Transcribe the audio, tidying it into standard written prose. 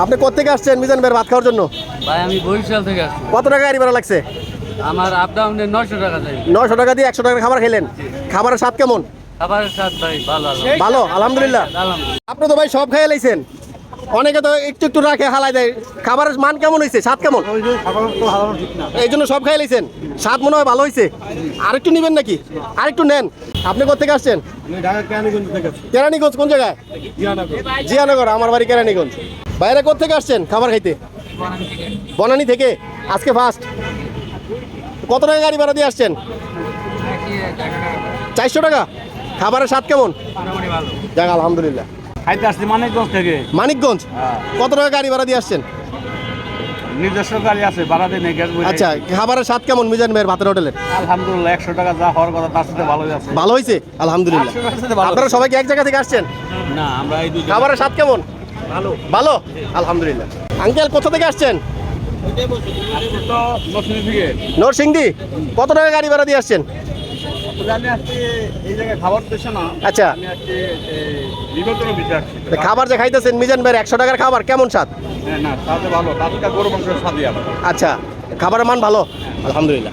আপনি কোত্থেকে আসছেন মিজান ভাইয়ের ভাত খাওয়ার জন্য? ভাই আমি বরিশাল থেকে আসছি। কত টাকা গাড়ি ভাড়া লাগছে? আমার আপ ডাউনে 900 টাকা চাই। 900 টাকা দিয়ে 100 টাকার খাবার খেলেন। খাবারের স্বাদ কেমন? খাবারের স্বাদ ভাই ভালো ভালো, আলহামদুলিল্লাহ। আলহামদুলিল্লাহ। আপনি তো ভাই সব খেয়ে লাইছেন, অনেকে তো একটু একটু রাখে হালাই দেয়। খাবারের মান কেমন হয়েছে, স্বাদ কেমন? এই জন্য সব খেয়ে লাইছেন, স্বাদ মনে হয় ভালো হয়েছে। আরেকটু নেবেন নাকি? আরেকটু নেন। আপনি কোথেকে আসছেন? কেরানীগঞ্জ। কোন জায়গায়? জিয়ানগর। আমার বাড়ি কেরানীগঞ্জ। বাইরে কোথেকে আসছেন খাবার খাইতে? বনানী থেকে। আজকে ফার্স্ট। কত টাকা গাড়ি ভাড়া দিয়ে আসছেন? 400 টাকা। খাবারের স্বাদ কেমন? যাক আলহামদুলিল্লাহ। খাইতে আসছি মানিকগঞ্জ থেকে। মানিকগঞ্জ। কত টাকা গাড়ি ভাড়া দিয়ে আসছেন? নিজস্ব গাড়ি আছে, ভাড়া দিয়ে নেই, গ্যাস বই। আচ্ছা, খাবারের স্বাদ কেমন মিজান ভাইয়ের ভাতের হোটেলের? আলহামদুলিল্লাহ, 100 টাকা যা হওয়ার কথা তার সাথে ভালোই আছে। ভালো হয়েছে আলহামদুলিল্লাহ। আপনারা সবাই কি এক জায়গা থেকে আসছেন? না, আমরা এই দুই খাবারের স্বাদ কেমন? ভালো। ভালো আলহামদুলিল্লাহ। আঙ্কেল কোথা থেকে আসছেন? তো নরসিংদী থেকে। নরসিংদী। কত টাকা গাড়ি ভাড়া দিয়ে আসছেন? আমি আজকে এই জায়গায় খাবার দিচ্ছে না। আচ্ছা, আমি আজকে নিবন্ধনের বিষয়ে আসছি। খাবার যে খাইতেছেন মিজান ভাইয়ের 100 টাকার খাবার কেমন স্বাদ? না, স্বাদে ভালো, টাটকা গরু মাংসের স্বাদই আলাদা। আচ্ছা, খাবারের মান ভালো আলহামদুলিল্লাহ।